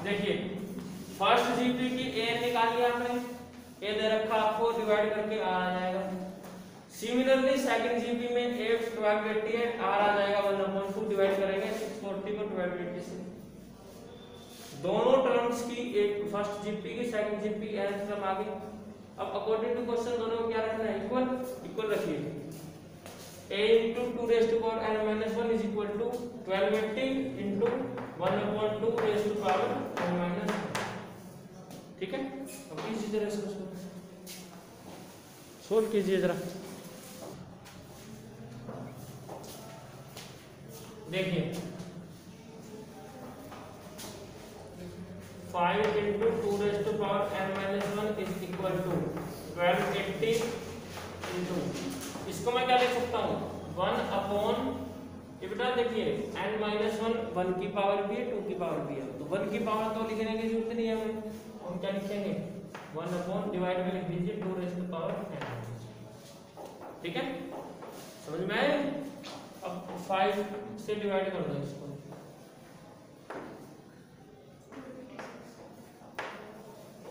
देखिए first GP की ए निकाली आपने, ए दे रखा आपको, डिवाइड करके आर आ जाएगा। सिमिलरली सेकंड जीपी में ए 1280 है, आर आ जाएगा 1/2, डिवाइड करेंगे 640 को 1280 से। दोनों टर्म्स की, एक फर्स्ट जीपी की सेकंड जीपी एन टर्म आ गई। अब अकॉर्डिंग टू क्वेश्चन दोनों को क्या रखना है, इक्वल रखिए। a into 2 raised to power n minus 1 is equal to 1280 into 1/2 raised to power n minus 1। ठीक है, अब इसी तरह से सोल्व कीजिए जरा। देखिए 5 into 2 raised to power n minus 1 is equal to 1280 into, इसको मैं क्या लिख सकता हूँ 1/, ये बेटा देखिए n माइनस 1 1 की पावर भी है 2 की पावर भी है, तो 1 की पावर तो लिखने की जरूरत नहीं है हमें, हम क्या लिखेंगे 1/, डिवाइड में लिख दीजिए 2 रेज़ टू पावर n। ठीक है, समझ में आए? अब 5 से डिवाइड कर दो इसको,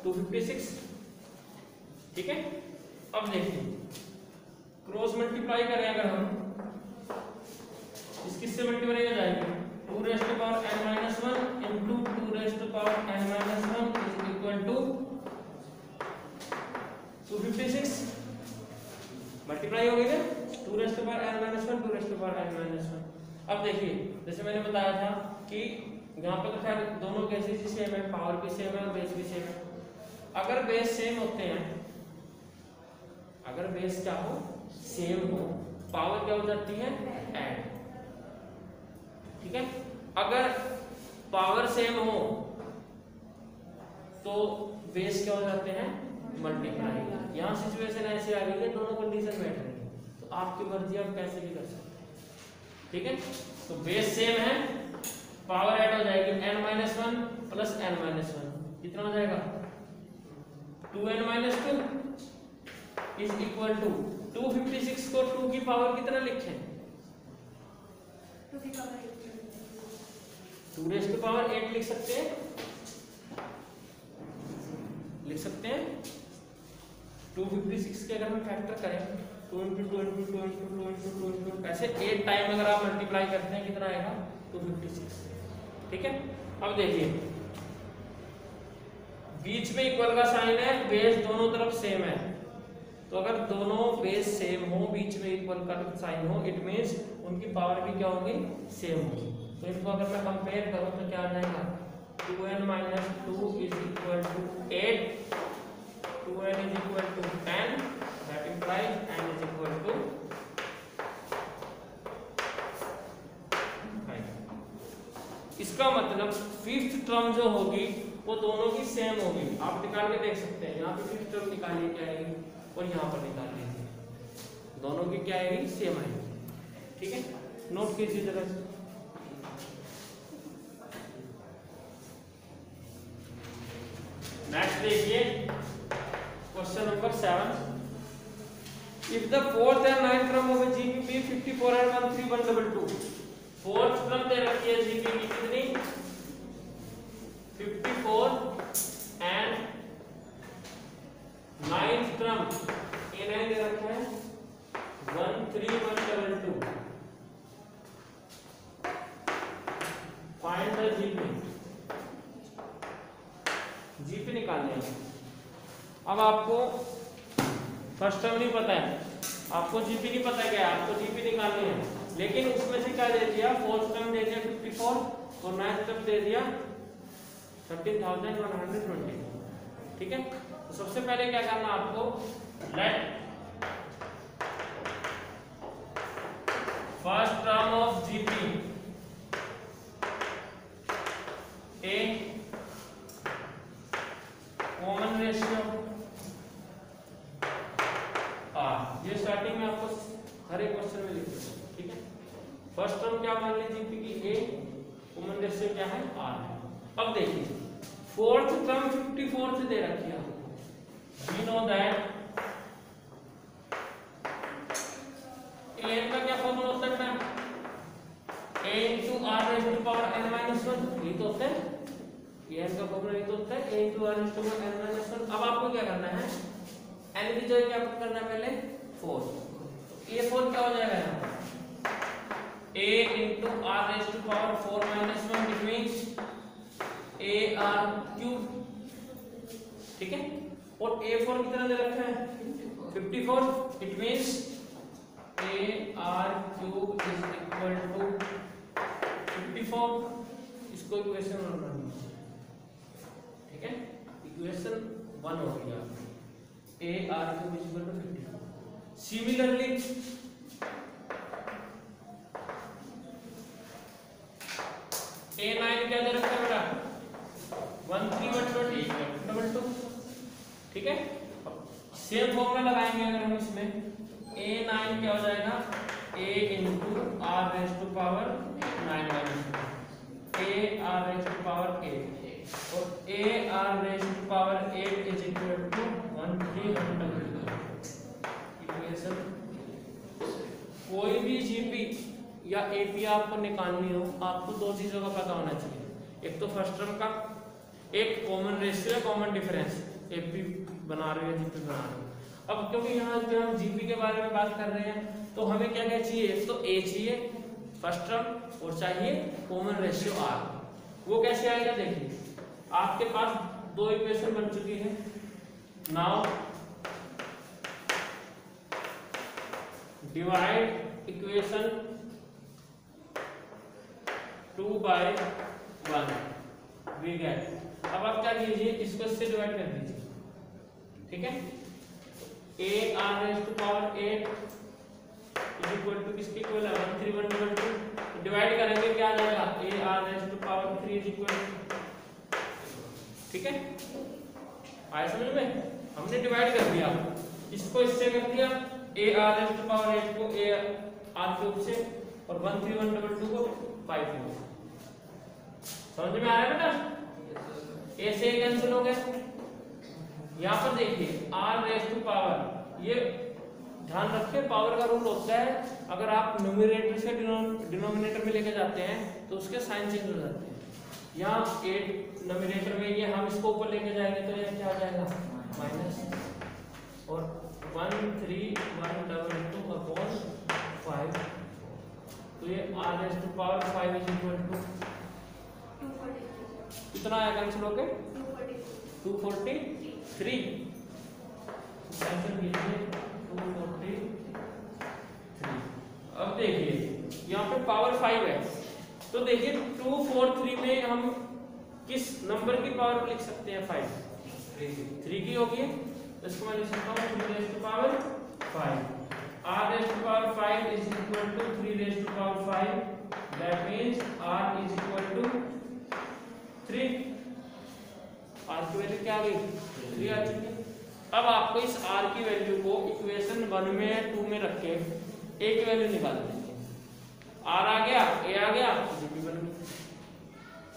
256। ठीक है, अब देखिए क्रॉस मल्टीप्लाई करें अगर हम, इस किससे मल्टीप्लाई हो जाएगी 2 raise to power n minus 1 into 2 raise to power n minus 1 is equal to 256। Multiply हो गई ना, 2 raise to power n minus 1 2 raise to power n minus 1। अब देखिए जैसे मैंने बताया था कि यहाँ पे तो खैर दोनों केसेस ही सेम है, पावर भी सेम है और बेस भी सेम है। अगर बेस सेम होते हैं, अगर बेस क्या हो सेम हो, पावर क्या हो जाती है ऐड। ठीक है, अगर पावर सेम हो तो बेस क्या हो जाते हैं मल्टीप्लाई। यहाँ सिचुएशन ऐसे आ गई है, दोनों कंडीशन मैटर है, तो आपकी मर्जी आप कैसे भी कर सकते हैं। ठीक है, तो बेस सेम है, पावर ऐड हो जाएगी n minus 1 plus n minus 1, कितना हो जाएगा 2n minus 2 is equal to 256 को 2 की पावर कितना लिखें 2 रेज़ टू पावर 8 लिख सकते हैं, लिख सकते हैं। 256 के अगर हम फैक्टर करें 2 into 2 into 2 into 2 into 2 into ऐसे 8 टाइम अगर आप मल्टीप्लाई करते हैं कितना आएगा 256। ठीक है, अब देखिए बीच में इक्वल का साइन है, बेस दोनों तरफ सेम है, तो अगर दोनों बेस सेम हो, बीच में इक्वल का साइन हो, इट मींस उनकी पावर भी क्या होगी सेम होगी। तो इनको अगर मैं कंपेयर करूं तो क्या आ जाएगा 2n minus 2 is equal to 8, 2n is equal to 10, that implies n is equal to 5। इसका मतलब फिफ्थ टर्म जो होगी वो दोनों की सेम होगी। आप निकाल के देख सकते हैं, यहाँ पे फिफ्थ टर्म निकालिए क्या आएगी और यहाँ पर निकाल लीजिए, दोनों की क्या आएगी सेम आएगी। ठीक है, नोट कीजिए जरा। नेक्स्ट देखिए question number 7। If the fourth and ninth term of GP 54 and 13122, fourth term दे रखी है जीपी की कितनी 54 एंड नाइन्थ टर्म ए दे रखा है 13122। फाइंड द जीपी, जीपी निकालने हैं। अब आपको फर्स्ट टर्म नहीं पता है, आपको जीपी नहीं पता क्या है, आपको जीपी निकालनी है, लेकिन उसमें से क्या दे दिया फोर्थ टर्म दे दिया 54 और नाइन्थ टर्म दे दिया 13,120। ठीक है, तो सबसे पहले क्या करना आपको, let first term of GP a common ratio r, ये स्टार्टिंग में आपको हर एक क्वेश्चन में लिखना है। ठीक है, फर्स्ट टर्म क्या मान लीजिए जीपी की ए, कॉमन रेशियो क्या है आर है। अब देखिए फोर्थ टर्म 54 दे रखी है, वी नो दैट ए का क्या फॉर्मूला होता है a into r raised to power n minus 1, ये तो होता है ये n का फॉर्मूला तो होता है a into r raised to n minus 1। अब आपको क्या करना है, n की जगह क्या पुट करना है पहले 4। a4 क्या हो जाएगा यहाँ पर a into r raised to power 4 minus 1 which means a r cube, ठीक है। और a4 कितना दे रखा है 54, it means a r cube is equal to 54। इसको इक्वेशन 1 मान लीजिए, ठीक है। इक्वेशन 1 हो गया a r cube is equal to 54। Similarly a9 क्या दे रखा है बेटा 13 ठीक है। सेम फॉर्मूला लगाएंगे अगर हम इसमें a9 क्या हो जाएगा a into r raised to power 9 minus 1 a r raised to power 8 और a r raised to power 8 is equal to 1300। Equation कोई भी जीपी या एपी आपको निकालनी हो, आपको दो चीजों का पता होना चाहिए, एक तो फर्स्ट टर्म का, एक कॉमन रेशियो या कॉमन डिफरेंस। एपी बना रहे हो या जीपी बना रहे हो। अब क्योंकि यहाँ पे हम जीपी के बारे में बात कर रहे हैं तो हमें क्या क्या चाहिए, एक तो ए चाहिए फर्स्ट टर्म और चाहिए कॉमन रेशियो आर। वो कैसे आएगा देखिए, आपके पास दो इक्वेशन बन चुकी है। Now divide equation 2/1 we get. अब आप क्या कीजिए, इसको इससे डिवाइड कर दीजिए, ठीक है। a r raised to power 8 is equal to किसके इक्वल है 13122। डिवाइड करेंगे क्या आ जाएगा a r raised to power 3 is equal to, ठीक है। आया समझ में, हमने डिवाइड कर दिया, इसको इससे कर दिया, a r raised to power 8 को a r क्यूब से और 13122 को 5 से। समझ में आ रहा है बेटा, a से कैंसिल हो गया। यहाँ पर देखिए r रेज़ टू पावर, ये ध्यान रखिए पावर का रूल होता है, अगर आप न्यूमरेटर से डिनोमिनेटर में लेके जाते हैं तो उसके साइन चेंज हो जाते हैं। यहाँ 8 न्यूमरेटर में ये हम इसको ऊपर लेके जाएंगे तो ये क्या आ जाएगा माइनस, और 13122/5 तो ये r raise to power 5 is equal to कितना आया, कैंसिल हो गए 243। कैंसिल कीजिए 243। अब देखिए यहाँ पे पावर 5 है तो देखिए 243 में हम किस नंबर की पावर लिख सकते हैं 5 3 की होगी, इसको मैं लिख सकता हूँ 3 raise to power 5। r raise to power 5 is equal to 3 raise to power 5, that means r is equal to 3। r की वैल्यू क्या आ गई 3 आ चुकी है। अब आपको इस r की वैल्यू को इक्वेशन 1 में या 2 में रख के a की वैल्यू निकालनी है। r आ गया, a आ गया, जीपी बन गई।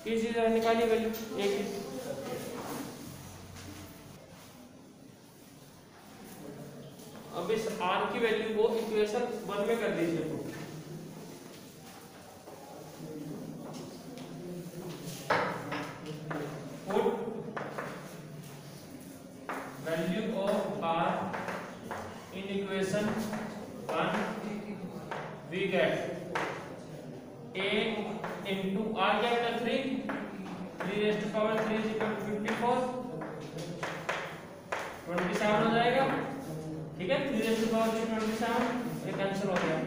किस चीज निकाली वैल्यू a की, अब इस r की वैल्यू को इक्वेशन 1 में कर दीजिए। Value of r in equation 1 we get a into r क्या बेटा 3 raise to power 3 is equal to 54 27 हो जाएगा, ठीक है। 3 रेज़ टू पावर 3 27, ये कैंसिल हो गया।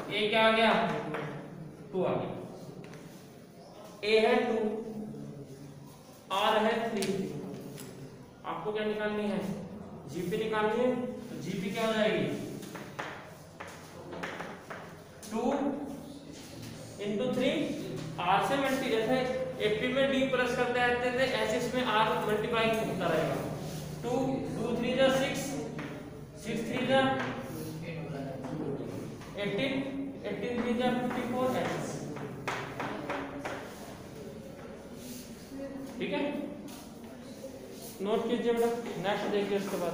a क्या आ गया 2 आ गया, a है 2 r है 3। आपको क्या निकालनी है, जीपी निकालनी है, तो जीपी क्या हो जाएगी 2 into 3 r से मल्टी, जैसे एपी में d प्लस करते रहते थे ऐसे इसमें r मल्टीप्लाई होता रहेगा। 2 2 3 जा 6 6 3 जा 18 18 3 जा 54 x, ठीक है। नोट कीजिए बेटा, नेक्स्ट देखिए उसके बाद।